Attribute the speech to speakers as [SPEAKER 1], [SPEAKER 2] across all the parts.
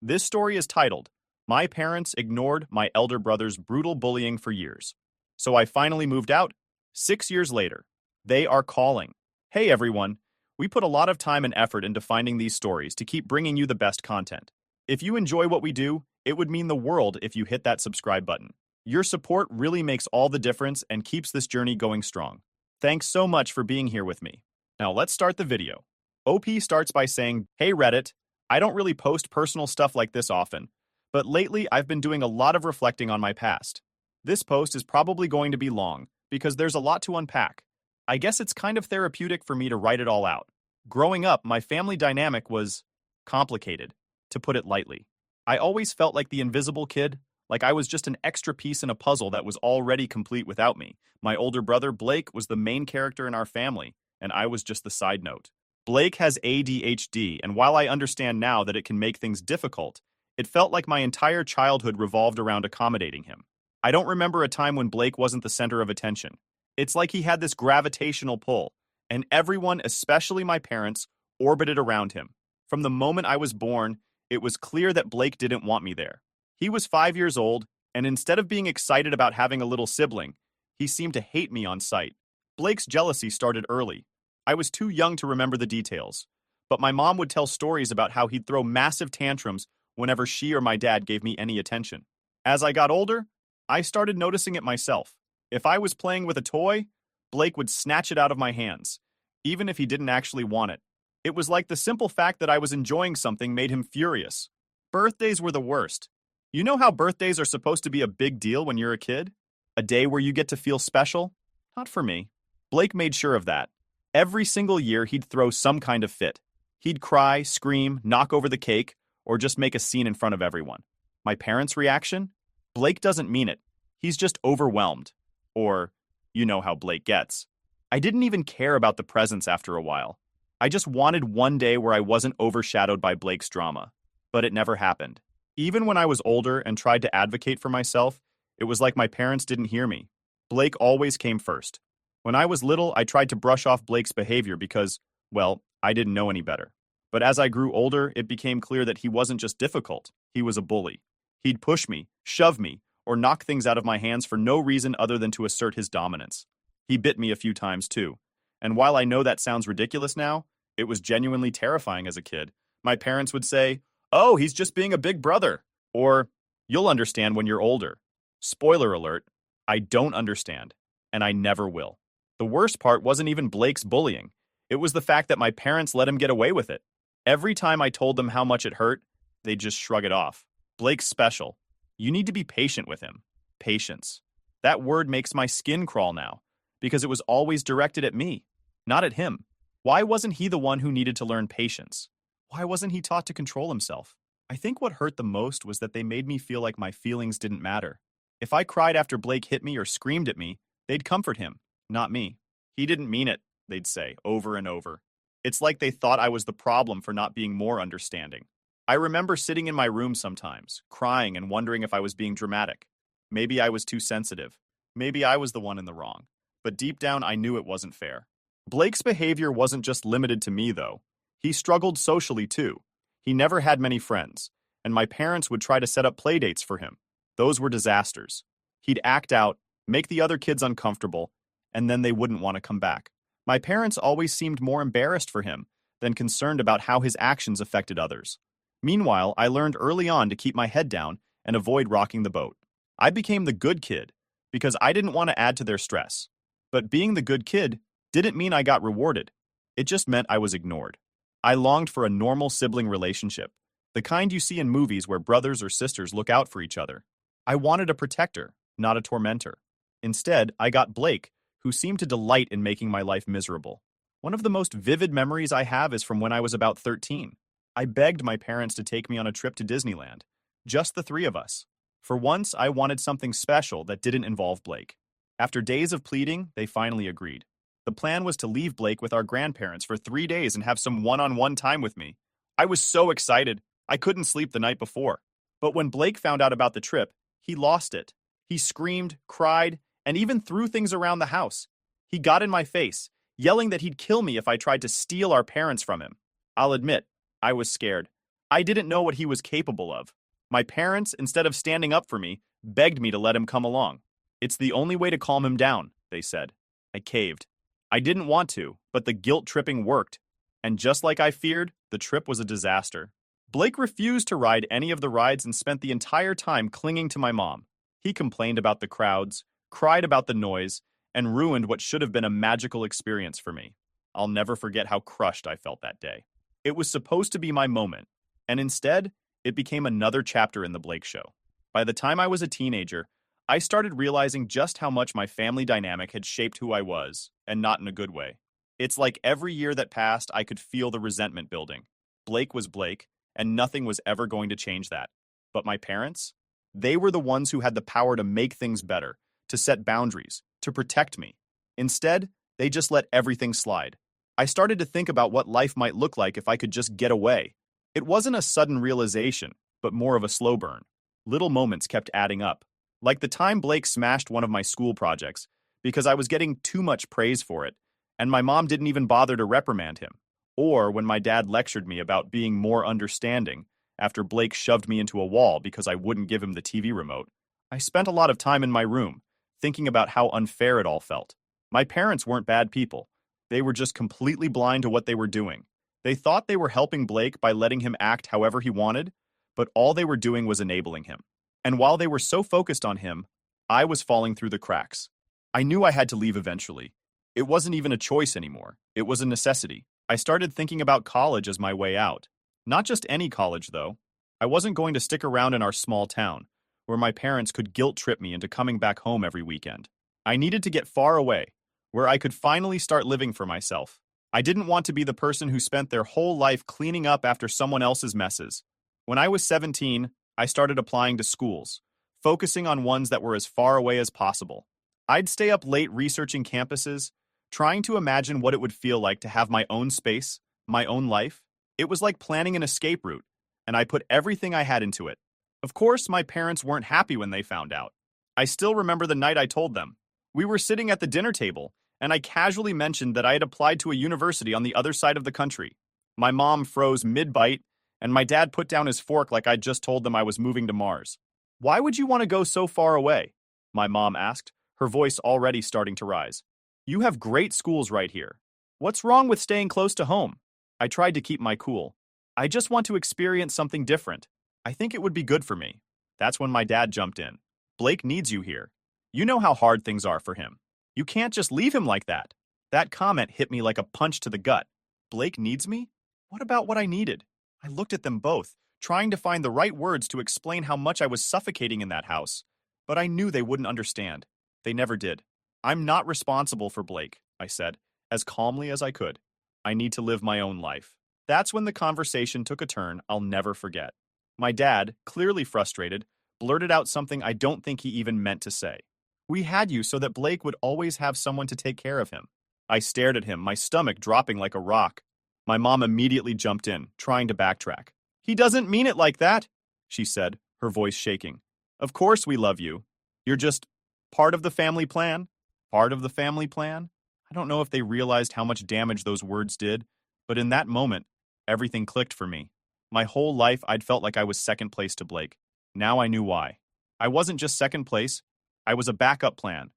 [SPEAKER 1] This story is titled, My Parents Ignored My Elder Brother's Brutal Bullying for Years. So I finally moved out. 6 years later. They are calling. Hey everyone. We put a lot of time and effort into finding these stories to keep bringing you the best content. If you enjoy what we do, it would mean the world if you hit that subscribe button. Your support really makes all the difference and keeps this journey going strong. Thanks so much for being here with me. Now let's start the video. OP starts by saying, Hey Reddit, I don't really post personal stuff like this often, but lately I've been doing a lot of reflecting on my past. This post is probably going to be long, because there's a lot to unpack. I guess it's kind of therapeutic for me to write it all out. Growing up, my family dynamic was complicated, to put it lightly. I always felt like the invisible kid, like I was just an extra piece in a puzzle that was already complete without me. My older brother, Blake, was the main character in our family, and I was just the side note. Blake has ADHD, and while I understand now that it can make things difficult, it felt like my entire childhood revolved around accommodating him. I don't remember a time when Blake wasn't the center of attention. It's like he had this gravitational pull, and everyone, especially my parents, orbited around him. From the moment I was born, it was clear that Blake didn't want me there. He was 5 years old, and instead of being excited about having a little sibling, he seemed to hate me on sight. Blake's jealousy started early. I was too young to remember the details, but my mom would tell stories about how he'd throw massive tantrums whenever she or my dad gave me any attention. As I got older, I started noticing it myself. If I was playing with a toy, Blake would snatch it out of my hands, even if he didn't actually want it. It was like the simple fact that I was enjoying something made him furious. Birthdays were the worst. You know how birthdays are supposed to be a big deal when you're a kid? A day where you get to feel special? Not for me. Blake made sure of that. Every single year, he'd throw some kind of fit. He'd cry, scream, knock over the cake, or just make a scene in front of everyone. My parents' reaction? Blake doesn't mean it. He's just overwhelmed. Or, you know how Blake gets. I didn't even care about the presents after a while. I just wanted one day where I wasn't overshadowed by Blake's drama. But it never happened. Even when I was older and tried to advocate for myself, it was like my parents didn't hear me. Blake always came first. When I was little, I tried to brush off Blake's behavior because, well, I didn't know any better. But as I grew older, it became clear that he wasn't just difficult, he was a bully. He'd push me, shove me, or knock things out of my hands for no reason other than to assert his dominance. He bit me a few times too. And while I know that sounds ridiculous now, it was genuinely terrifying as a kid. My parents would say, "Oh, he's just being a big brother." Or, "You'll understand when you're older." Spoiler alert, I don't understand, and I never will. The worst part wasn't even Blake's bullying. It was the fact that my parents let him get away with it. Every time I told them how much it hurt, they'd just shrug it off. Blake's special. You need to be patient with him. Patience. That word makes my skin crawl now, because it was always directed at me, not at him. Why wasn't he the one who needed to learn patience? Why wasn't he taught to control himself? I think what hurt the most was that they made me feel like my feelings didn't matter. If I cried after Blake hit me or screamed at me, they'd comfort him, not me. He didn't mean it, they'd say, over and over. It's like they thought I was the problem for not being more understanding. I remember sitting in my room sometimes, crying and wondering if I was being dramatic. Maybe I was too sensitive. Maybe I was the one in the wrong. But deep down, I knew it wasn't fair. Blake's behavior wasn't just limited to me, though. He struggled socially, too. He never had many friends, and my parents would try to set up playdates for him. Those were disasters. He'd act out, make the other kids uncomfortable, and then they wouldn't want to come back. My parents always seemed more embarrassed for him than concerned about how his actions affected others. Meanwhile, I learned early on to keep my head down and avoid rocking the boat. I became the good kid because I didn't want to add to their stress. But being the good kid didn't mean I got rewarded. It just meant I was ignored. I longed for a normal sibling relationship, the kind you see in movies where brothers or sisters look out for each other. I wanted a protector, not a tormentor. Instead, I got Blake, who seemed to delight in making my life miserable. One of the most vivid memories I have is from when I was about 13. I begged my parents to take me on a trip to Disneyland, just the three of us. For once, I wanted something special that didn't involve Blake. After days of pleading, they finally agreed. The plan was to leave Blake with our grandparents for 3 days and have some one-on-one time with me. I was so excited, I couldn't sleep the night before. But when Blake found out about the trip, he lost it. He screamed, cried, and even threw things around the house. He got in my face, yelling that he'd kill me if I tried to steal our parents from him. I'll admit, I was scared. I didn't know what he was capable of. My parents, instead of standing up for me, begged me to let him come along. It's the only way to calm him down, they said. I caved. I didn't want to, but the guilt-tripping worked. And just like I feared, the trip was a disaster. Blake refused to ride any of the rides and spent the entire time clinging to my mom. He complained about the crowds, cried about the noise, and ruined what should have been a magical experience for me. I'll never forget how crushed I felt that day. It was supposed to be my moment, and instead, it became another chapter in the Blake Show. By the time I was a teenager, I started realizing just how much my family dynamic had shaped who I was, and not in a good way. It's like every year that passed, I could feel the resentment building. Blake was Blake, and nothing was ever going to change that. But my parents? They were the ones who had the power to make things better, to set boundaries, to protect me. Instead, they just let everything slide. I started to think about what life might look like if I could just get away. It wasn't a sudden realization, but more of a slow burn. Little moments kept adding up. Like the time Blake smashed one of my school projects because I was getting too much praise for it, and my mom didn't even bother to reprimand him. Or when my dad lectured me about being more understanding after Blake shoved me into a wall because I wouldn't give him the TV remote. I spent a lot of time in my room, thinking about how unfair it all felt. My parents weren't bad people. They were just completely blind to what they were doing. They thought they were helping Blake by letting him act however he wanted, but all they were doing was enabling him. And while they were so focused on him, I was falling through the cracks. I knew I had to leave eventually. It wasn't even a choice anymore. It was a necessity. I started thinking about college as my way out. Not just any college, though. I wasn't going to stick around in our small town, where my parents could guilt-trip me into coming back home every weekend. I needed to get far away, where I could finally start living for myself. I didn't want to be the person who spent their whole life cleaning up after someone else's messes. When I was 17, I started applying to schools, focusing on ones that were as far away as possible. I'd stay up late researching campuses, trying to imagine what it would feel like to have my own space, my own life. It was like planning an escape route, and I put everything I had into it. Of course, my parents weren't happy when they found out. I still remember the night I told them. We were sitting at the dinner table, and I casually mentioned that I had applied to a university on the other side of the country. My mom froze mid-bite, and my dad put down his fork like I'd just told them I was moving to Mars. "Why would you want to go so far away?" my mom asked, her voice already starting to rise. "You have great schools right here. What's wrong with staying close to home?" I tried to keep my cool. "I just want to experience something different. I think it would be good for me." That's when my dad jumped in. "Blake needs you here. You know how hard things are for him. You can't just leave him like that." That comment hit me like a punch to the gut. Blake needs me? What about what I needed? I looked at them both, trying to find the right words to explain how much I was suffocating in that house. But I knew they wouldn't understand. They never did. "I'm not responsible for Blake," I said, as calmly as I could. "I need to live my own life." That's when the conversation took a turn I'll never forget. My dad, clearly frustrated, blurted out something I don't think he even meant to say. "We had you so that Blake would always have someone to take care of him." I stared at him, my stomach dropping like a rock. My mom immediately jumped in, trying to backtrack. "He doesn't mean it like that," she said, her voice shaking. "Of course we love you. You're just part of the family plan." Part of the family plan? I don't know if they realized how much damage those words did, but in that moment, everything clicked for me. My whole life, I'd felt like I was second place to Blake. Now I knew why. I wasn't just second place, I was a backup plan.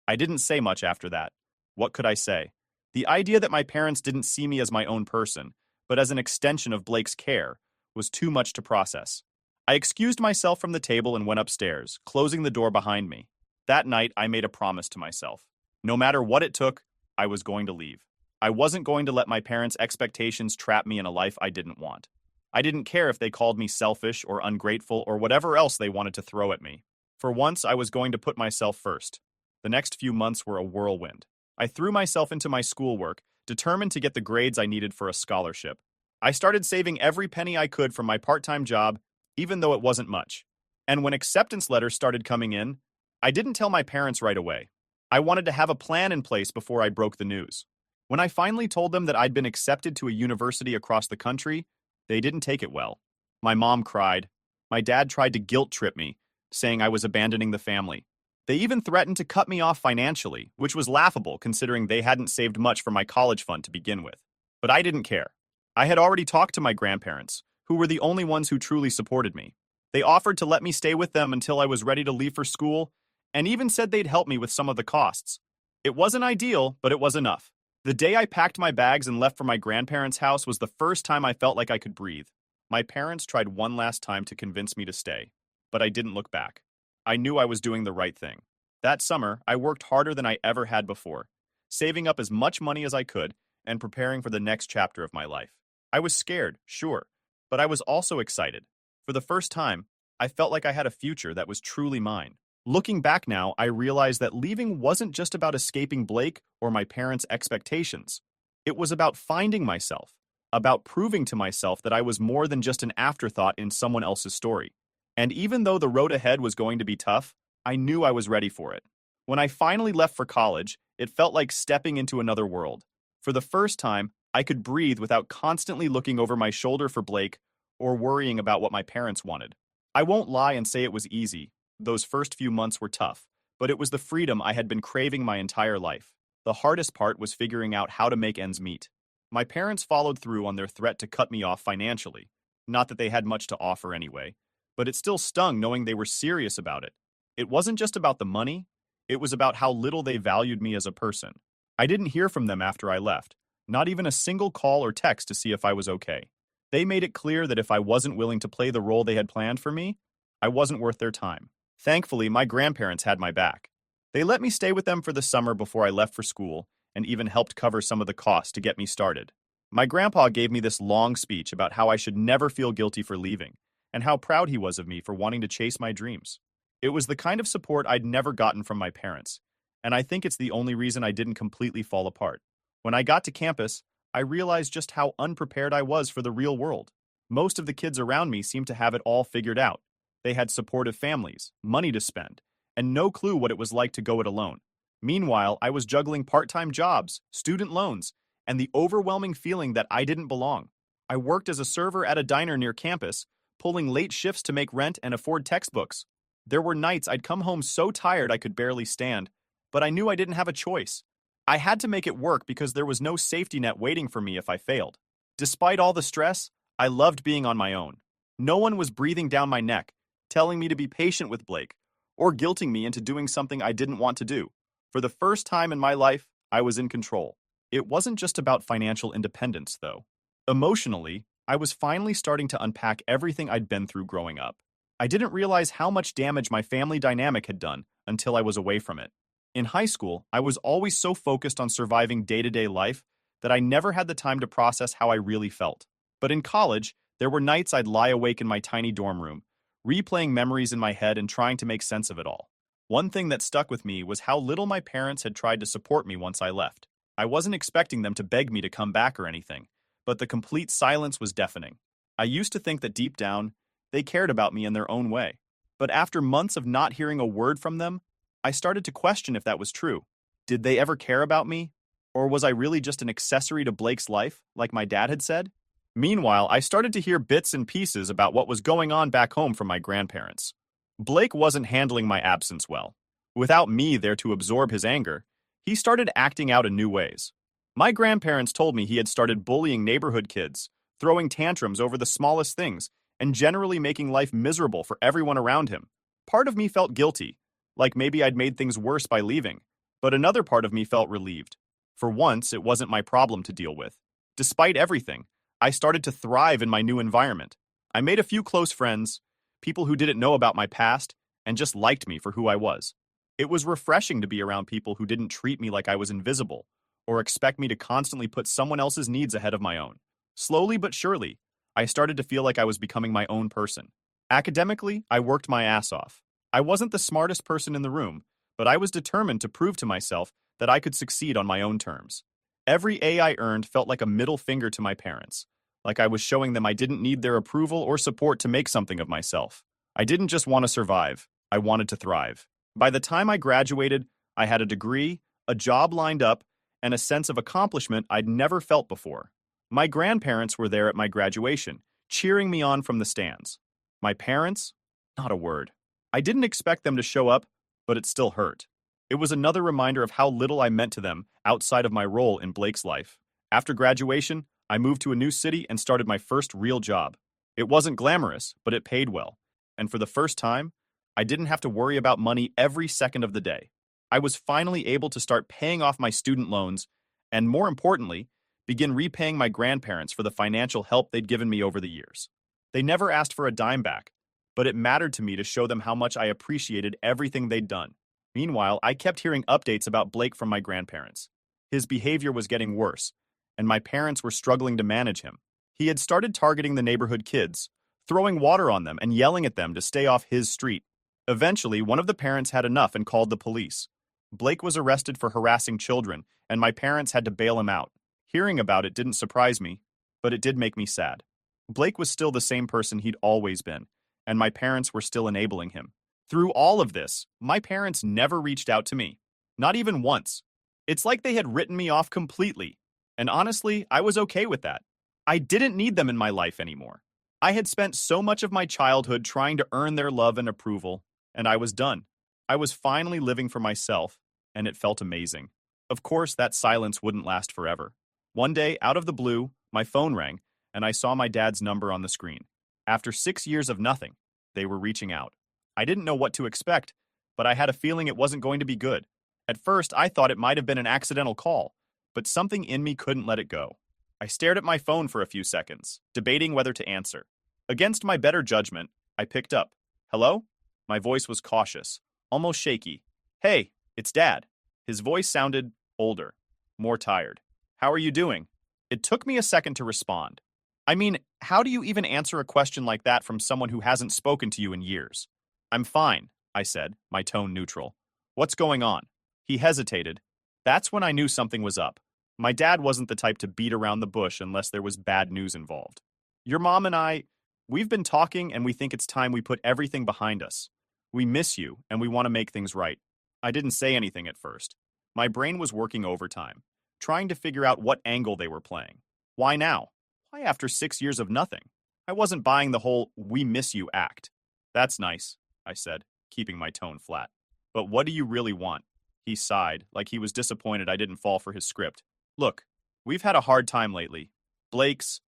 [SPEAKER 1] I didn't say much after that. What could I say? The idea that my parents didn't see me as my own person, but as an extension of Blake's care, was too much to process. I excused myself from the table and went upstairs, closing the door behind me. That night, I made a promise to myself. No matter what it took, I was going to leave. I wasn't going to let my parents' expectations trap me in a life I didn't want. I didn't care if they called me selfish or ungrateful or whatever else they wanted to throw at me. For once, I was going to put myself first. The next few months were a whirlwind. I threw myself into my schoolwork, determined to get the grades I needed for a scholarship. I started saving every penny I could from my part-time job, even though it wasn't much. And when acceptance letters started coming in, I didn't tell my parents right away. I wanted to have a plan in place before I broke the news. When I finally told them that I'd been accepted to a university across the country, they didn't take it well. My mom cried. My dad tried to guilt-trip me, saying I was abandoning the family. They even threatened to cut me off financially, which was laughable considering they hadn't saved much for my college fund to begin with. But I didn't care. I had already talked to my grandparents, who were the only ones who truly supported me. They offered to let me stay with them until I was ready to leave for school, and even said they'd help me with some of the costs. It wasn't ideal, but it was enough. The day I packed my bags and left for my grandparents' house was the first time I felt like I could breathe. My parents tried one last time to convince me to stay, but I didn't look back. I knew I was doing the right thing. That summer, I worked harder than I ever had before, saving up as much money as I could and preparing for the next chapter of my life. I was scared, sure, but I was also excited. For the first time, I felt like I had a future that was truly mine. Looking back now, I realized that leaving wasn't just about escaping Blake or my parents' expectations. It was about finding myself, about proving to myself that I was more than just an afterthought in someone else's story. And even though the road ahead was going to be tough, I knew I was ready for it. When I finally left for college, it felt like stepping into another world. For the first time, I could breathe without constantly looking over my shoulder for Blake or worrying about what my parents wanted. I won't lie and say it was easy. Those first few months were tough, but it was the freedom I had been craving my entire life. The hardest part was figuring out how to make ends meet. My parents followed through on their threat to cut me off financially. Not that they had much to offer anyway, but it still stung knowing they were serious about it. It wasn't just about the money, it was about how little they valued me as a person. I didn't hear from them after I left, not even a single call or text to see if I was okay. They made it clear that if I wasn't willing to play the role they had planned for me, I wasn't worth their time. Thankfully, my grandparents had my back. They let me stay with them for the summer before I left for school and even helped cover some of the costs to get me started. My grandpa gave me this long speech about how I should never feel guilty for leaving and how proud he was of me for wanting to chase my dreams. It was the kind of support I'd never gotten from my parents, and I think it's the only reason I didn't completely fall apart. When I got to campus, I realized just how unprepared I was for the real world. Most of the kids around me seemed to have it all figured out. They had supportive families, money to spend, and no clue what it was like to go it alone. Meanwhile, I was juggling part-time jobs, student loans, and the overwhelming feeling that I didn't belong. I worked as a server at a diner near campus, pulling late shifts to make rent and afford textbooks. There were nights I'd come home so tired I could barely stand, but I knew I didn't have a choice. I had to make it work because there was no safety net waiting for me if I failed. Despite all the stress, I loved being on my own. No one was breathing down my neck, telling me to be patient with Blake, or guilting me into doing something I didn't want to do. For the first time in my life, I was in control. It wasn't just about financial independence, though. Emotionally, I was finally starting to unpack everything I'd been through growing up. I didn't realize how much damage my family dynamic had done until I was away from it. In high school, I was always so focused on surviving day-to-day life that I never had the time to process how I really felt. But in college, there were nights I'd lie awake in my tiny dorm room, replaying memories in my head and trying to make sense of it all. One thing that stuck with me was how little my parents had tried to support me once I left. I wasn't expecting them to beg me to come back or anything, but the complete silence was deafening. I used to think that deep down, they cared about me in their own way. But after months of not hearing a word from them, I started to question if that was true. Did they ever care about me? Or was I really just an accessory to Blake's life, like my dad had said? Meanwhile, I started to hear bits and pieces about what was going on back home from my grandparents. Blake wasn't handling my absence well. Without me there to absorb his anger, he started acting out in new ways. My grandparents told me he had started bullying neighborhood kids, throwing tantrums over the smallest things, and generally making life miserable for everyone around him. Part of me felt guilty, like maybe I'd made things worse by leaving, but another part of me felt relieved. For once, it wasn't my problem to deal with. Despite everything, I started to thrive in my new environment. I made a few close friends, people who didn't know about my past, and just liked me for who I was. It was refreshing to be around people who didn't treat me like I was invisible, or expect me to constantly put someone else's needs ahead of my own. Slowly but surely, I started to feel like I was becoming my own person. Academically, I worked my ass off. I wasn't the smartest person in the room, but I was determined to prove to myself that I could succeed on my own terms. Every A I earned felt like a middle finger to my parents, like I was showing them I didn't need their approval or support to make something of myself. I didn't just want to survive, I wanted to thrive. By the time I graduated, I had a degree, a job lined up, and a sense of accomplishment I'd never felt before. My grandparents were there at my graduation, cheering me on from the stands. My parents? Not a word. I didn't expect them to show up, but it still hurt. It was another reminder of how little I meant to them outside of my role in Blake's life. After graduation, I moved to a new city and started my first real job. It wasn't glamorous, but it paid well. And for the first time, I didn't have to worry about money every second of the day. I was finally able to start paying off my student loans and, more importantly, begin repaying my grandparents for the financial help they'd given me over the years. They never asked for a dime back, but it mattered to me to show them how much I appreciated everything they'd done. Meanwhile, I kept hearing updates about Blake from my grandparents. His behavior was getting worse, and my parents were struggling to manage him. He had started targeting the neighborhood kids, throwing water on them and yelling at them to stay off his street. Eventually, one of the parents had enough and called the police. Blake was arrested for harassing children, and my parents had to bail him out. Hearing about it didn't surprise me, but it did make me sad. Blake was still the same person he'd always been, and my parents were still enabling him. Through all of this, my parents never reached out to me. Not even once. It's like they had written me off completely. And honestly, I was okay with that. I didn't need them in my life anymore. I had spent so much of my childhood trying to earn their love and approval, and I was done. I was finally living for myself, and it felt amazing. Of course, that silence wouldn't last forever. One day, out of the blue, my phone rang, and I saw my dad's number on the screen. After 6 years of nothing, they were reaching out. I didn't know what to expect, but I had a feeling it wasn't going to be good. At first, I thought it might have been an accidental call, but something in me couldn't let it go. I stared at my phone for a few seconds, debating whether to answer. Against my better judgment, I picked up. Hello? My voice was cautious, almost shaky. Hey, it's Dad. His voice sounded older, more tired. How are you doing? It took me a second to respond. I mean, how do you even answer a question like that from someone who hasn't spoken to you in years? I'm fine, I said, my tone neutral. What's going on? He hesitated. That's when I knew something was up. My dad wasn't the type to beat around the bush unless there was bad news involved. Your mom and we've been talking and we think it's time we put everything behind us. We miss you and we want to make things right. I didn't say anything at first. My brain was working overtime, trying to figure out what angle they were playing. Why now? Why after 6 years of nothing? I wasn't buying the whole "we miss you" act. That's nice, I said, keeping my tone flat. But what do you really want? He sighed, like he was disappointed I didn't fall for his script. Look, we've had a hard time lately. Blake's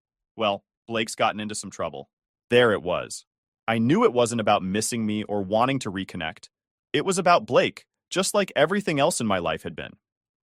[SPEAKER 1] gotten into some trouble. There it was. I knew it wasn't about missing me or wanting to reconnect. It was about Blake, just like everything else in my life had been.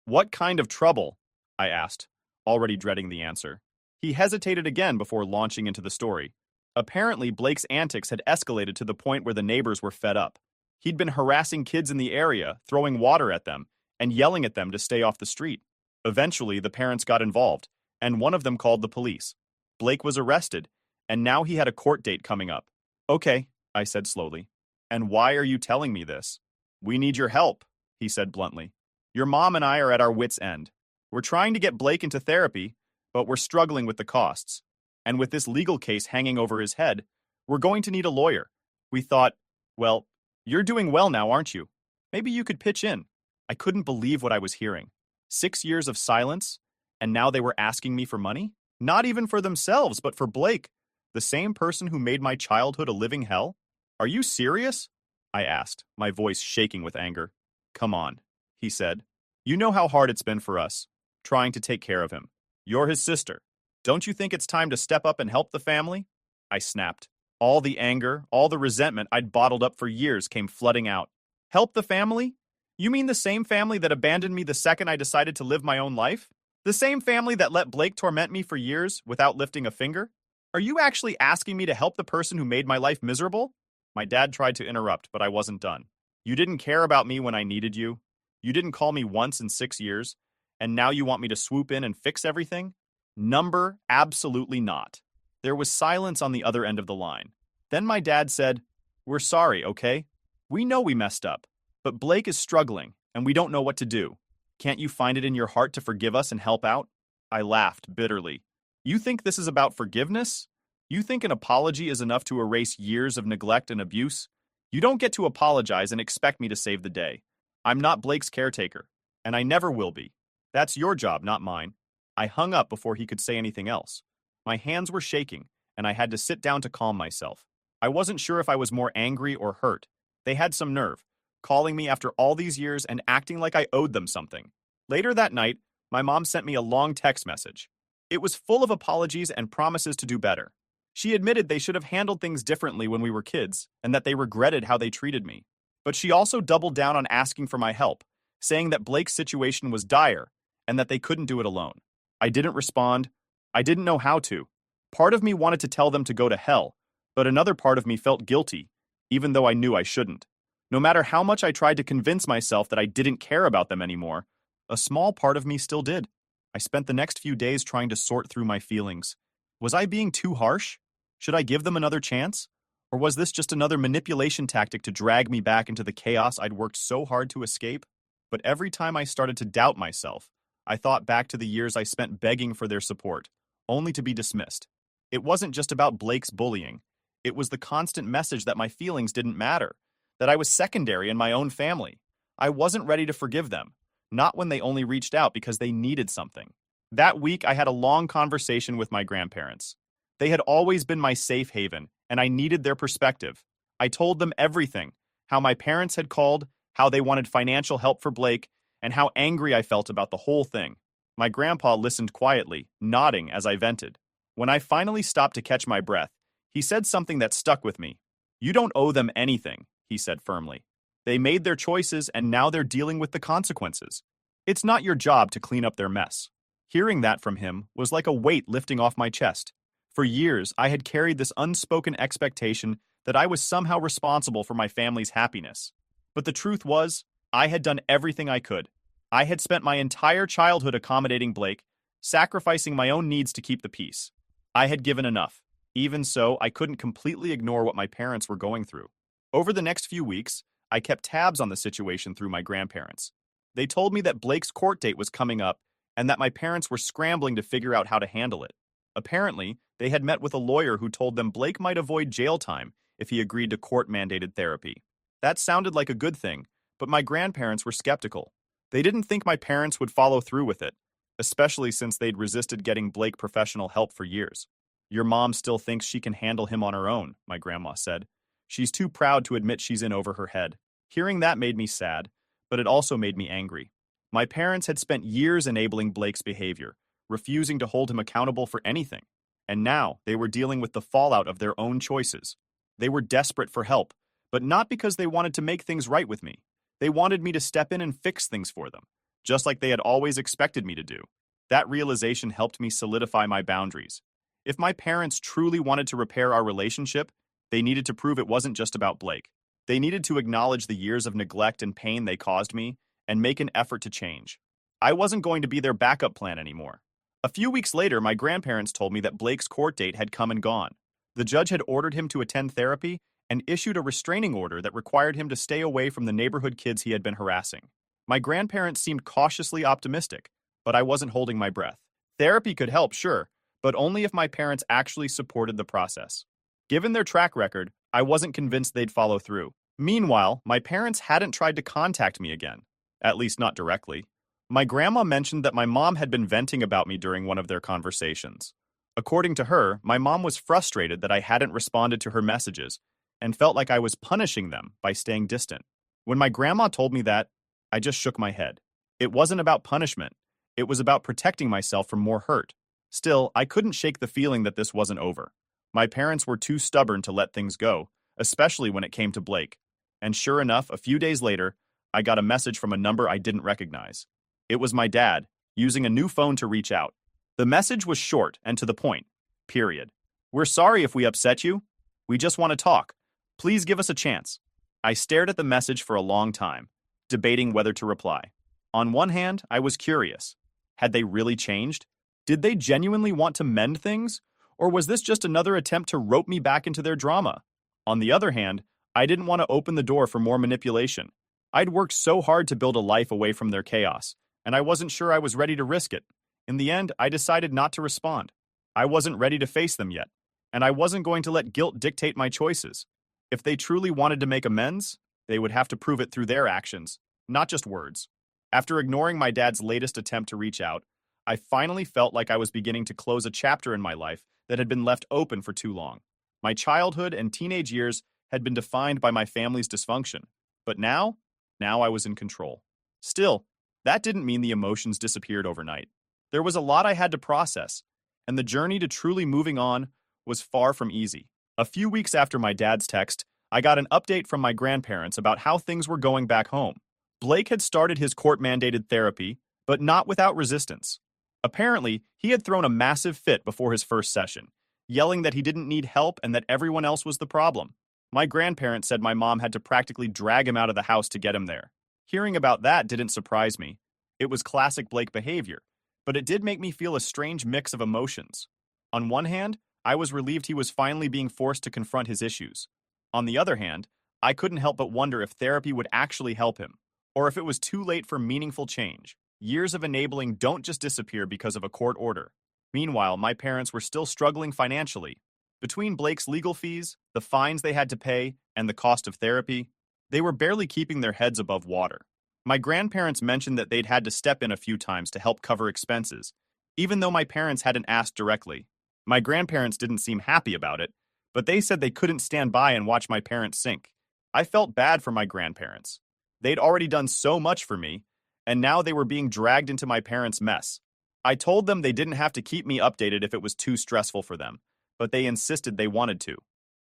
[SPEAKER 1] What kind of trouble? I asked, already dreading the answer. He hesitated again before launching into the story. Apparently, Blake's antics had escalated to the point where the neighbors were fed up. He'd been harassing kids in the area, throwing water at them, and yelling at them to stay off the street. Eventually, the parents got involved, and one of them called the police. Blake was arrested, and now he had a court date coming up. Okay, I said slowly. And why are you telling me this? We need your help, he said bluntly. Your mom and I are at our wits' end. We're trying to get Blake into therapy, but we're struggling with the costs. And with this legal case hanging over his head, we're going to need a lawyer. We thought, well, you're doing well now, aren't you? Maybe you could pitch in. I couldn't believe what I was hearing. 6 years of silence, and now they were asking me for money? Not even for themselves, but for Blake, the same person who made my childhood a living hell? Are you serious? I asked, my voice shaking with anger. Come on, he said. You know how hard it's been for us, trying to take care of him. You're his sister. Don't you think it's time to step up and help the family? I snapped. All the anger, all the resentment I'd bottled up for years came flooding out. Help the family? You mean the same family that abandoned me the second I decided to live my own life? The same family that let Blake torment me for years without lifting a finger? Are you actually asking me to help the person who made my life miserable? My dad tried to interrupt, but I wasn't done. You didn't care about me when I needed you. You didn't call me once in 6 years, and now you want me to swoop in and fix everything? Number, absolutely not. There was silence on the other end of the line. Then my dad said, We're sorry, okay? We know we messed up, but Blake is struggling, and we don't know what to do. Can't you find it in your heart to forgive us and help out? I laughed bitterly. You think this is about forgiveness? You think an apology is enough to erase years of neglect and abuse? You don't get to apologize and expect me to save the day. I'm not Blake's caretaker, and I never will be. That's your job, not mine. I hung up before he could say anything else. My hands were shaking, and I had to sit down to calm myself. I wasn't sure if I was more angry or hurt. They had some nerve, calling me after all these years and acting like I owed them something. Later that night, my mom sent me a long text message. It was full of apologies and promises to do better. She admitted they should have handled things differently when we were kids, and that they regretted how they treated me. But she also doubled down on asking for my help, saying that Blake's situation was dire, and that they couldn't do it alone. I didn't respond. I didn't know how to. Part of me wanted to tell them to go to hell, but another part of me felt guilty, even though I knew I shouldn't. No matter how much I tried to convince myself that I didn't care about them anymore, a small part of me still did. I spent the next few days trying to sort through my feelings. Was I being too harsh? Should I give them another chance? Or was this just another manipulation tactic to drag me back into the chaos I'd worked so hard to escape? But every time I started to doubt myself, I thought back to the years I spent begging for their support, only to be dismissed. It wasn't just about Blake's bullying. It was the constant message that my feelings didn't matter, that I was secondary in my own family. I wasn't ready to forgive them, not when they only reached out because they needed something. That week, I had a long conversation with my grandparents. They had always been my safe haven, and I needed their perspective. I told them everything, how my parents had called, how they wanted financial help for Blake, and how angry I felt about the whole thing. My grandpa listened quietly, nodding as I vented. When I finally stopped to catch my breath, he said something that stuck with me. "You don't owe them anything," he said firmly. "They made their choices and now they're dealing with the consequences. It's not your job to clean up their mess." Hearing that from him was like a weight lifting off my chest. For years, I had carried this unspoken expectation that I was somehow responsible for my family's happiness. But the truth was, I had done everything I could. I had spent my entire childhood accommodating Blake, sacrificing my own needs to keep the peace. I had given enough. Even so, I couldn't completely ignore what my parents were going through. Over the next few weeks, I kept tabs on the situation through my grandparents. They told me that Blake's court date was coming up and that my parents were scrambling to figure out how to handle it. Apparently, they had met with a lawyer who told them Blake might avoid jail time if he agreed to court-mandated therapy. That sounded like a good thing, but my grandparents were skeptical. They didn't think my parents would follow through with it, especially since they'd resisted getting Blake professional help for years. "Your mom still thinks she can handle him on her own," my grandma said. "She's too proud to admit she's in over her head." Hearing that made me sad, but it also made me angry. My parents had spent years enabling Blake's behavior, refusing to hold him accountable for anything. And now they were dealing with the fallout of their own choices. They were desperate for help, but not because they wanted to make things right with me. They wanted me to step in and fix things for them, just like they had always expected me to do. That realization helped me solidify my boundaries. If my parents truly wanted to repair our relationship, they needed to prove it wasn't just about Blake. They needed to acknowledge the years of neglect and pain they caused me and make an effort to change. I wasn't going to be their backup plan anymore. A few weeks later, my grandparents told me that Blake's court date had come and gone. The judge had ordered him to attend therapy and issued a restraining order that required him to stay away from the neighborhood kids he had been harassing. My grandparents seemed cautiously optimistic, but I wasn't holding my breath. Therapy could help, sure, but only if my parents actually supported the process. Given their track record, I wasn't convinced they'd follow through. Meanwhile, my parents hadn't tried to contact me again, at least not directly. My grandma mentioned that my mom had been venting about me during one of their conversations. According to her, my mom was frustrated that I hadn't responded to her messages and felt like I was punishing them by staying distant. When my grandma told me that, I just shook my head. It wasn't about punishment. It was about protecting myself from more hurt. Still, I couldn't shake the feeling that this wasn't over. My parents were too stubborn to let things go, especially when it came to Blake. And sure enough, a few days later, I got a message from a number I didn't recognize. It was my dad, using a new phone to reach out. The message was short and to the point. Period. "We're sorry if we upset you. We just want to talk. Please give us a chance." I stared at the message for a long time, debating whether to reply. On one hand, I was curious. Had they really changed? Did they genuinely want to mend things? Or was this just another attempt to rope me back into their drama? On the other hand, I didn't want to open the door for more manipulation. I'd worked so hard to build a life away from their chaos, and I wasn't sure I was ready to risk it. In the end, I decided not to respond. I wasn't ready to face them yet, and I wasn't going to let guilt dictate my choices. If they truly wanted to make amends, they would have to prove it through their actions, not just words. After ignoring my dad's latest attempt to reach out, I finally felt like I was beginning to close a chapter in my life that had been left open for too long. My childhood and teenage years had been defined by my family's dysfunction, but now I was in control. Still, that didn't mean the emotions disappeared overnight. There was a lot I had to process, and the journey to truly moving on was far from easy. A few weeks after my dad's text, I got an update from my grandparents about how things were going back home. Blake had started his court-mandated therapy, but not without resistance. Apparently, he had thrown a massive fit before his first session, yelling that he didn't need help and that everyone else was the problem. My grandparents said my mom had to practically drag him out of the house to get him there. Hearing about that didn't surprise me. It was classic Blake behavior, but it did make me feel a strange mix of emotions. On one hand, I was relieved he was finally being forced to confront his issues. On the other hand, I couldn't help but wonder if therapy would actually help him, or if it was too late for meaningful change. Years of enabling don't just disappear because of a court order. Meanwhile, my parents were still struggling financially. Between Blake's legal fees, the fines they had to pay, and the cost of therapy, they were barely keeping their heads above water. My grandparents mentioned that they'd had to step in a few times to help cover expenses, even though my parents hadn't asked directly. My grandparents didn't seem happy about it, but they said they couldn't stand by and watch my parents sink. I felt bad for my grandparents. They'd already done so much for me, and now they were being dragged into my parents' mess. I told them they didn't have to keep me updated if it was too stressful for them, but they insisted they wanted to.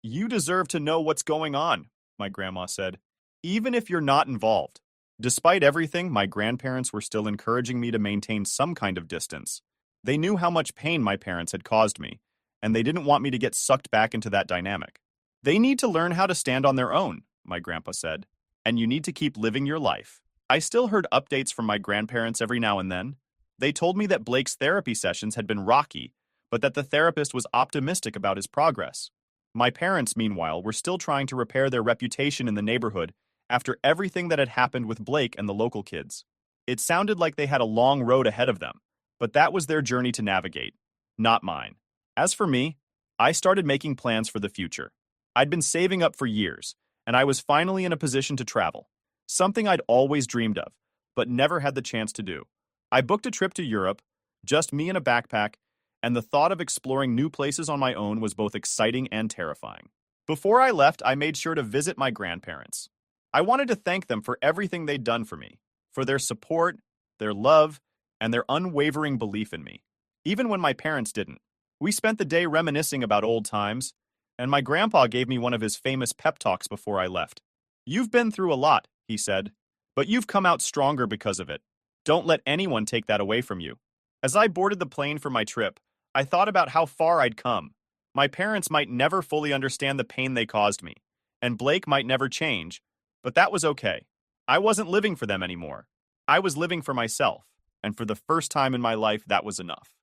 [SPEAKER 1] "You deserve to know what's going on," my grandma said, "even if you're not involved." Despite everything, my grandparents were still encouraging me to maintain some kind of distance. They knew how much pain my parents had caused me, and they didn't want me to get sucked back into that dynamic. "They need to learn how to stand on their own," my grandpa said, "and you need to keep living your life." I still heard updates from my grandparents every now and then. They told me that Blake's therapy sessions had been rocky, but that the therapist was optimistic about his progress. My parents, meanwhile, were still trying to repair their reputation in the neighborhood after everything that had happened with Blake and the local kids. It sounded like they had a long road ahead of them, but that was their journey to navigate, not mine. As for me, I started making plans for the future. I'd been saving up for years, and I was finally in a position to travel, something I'd always dreamed of, but never had the chance to do. I booked a trip to Europe, just me in a backpack, and the thought of exploring new places on my own was both exciting and terrifying. Before I left, I made sure to visit my grandparents. I wanted to thank them for everything they'd done for me, for their support, their love, and their unwavering belief in me, even when my parents didn't. We spent the day reminiscing about old times, and my grandpa gave me one of his famous pep talks before I left. "You've been through a lot," he said, "but you've come out stronger because of it. Don't let anyone take that away from you." As I boarded the plane for my trip, I thought about how far I'd come. My parents might never fully understand the pain they caused me, and Blake might never change, but that was okay. I wasn't living for them anymore. I was living for myself, and for the first time in my life, that was enough.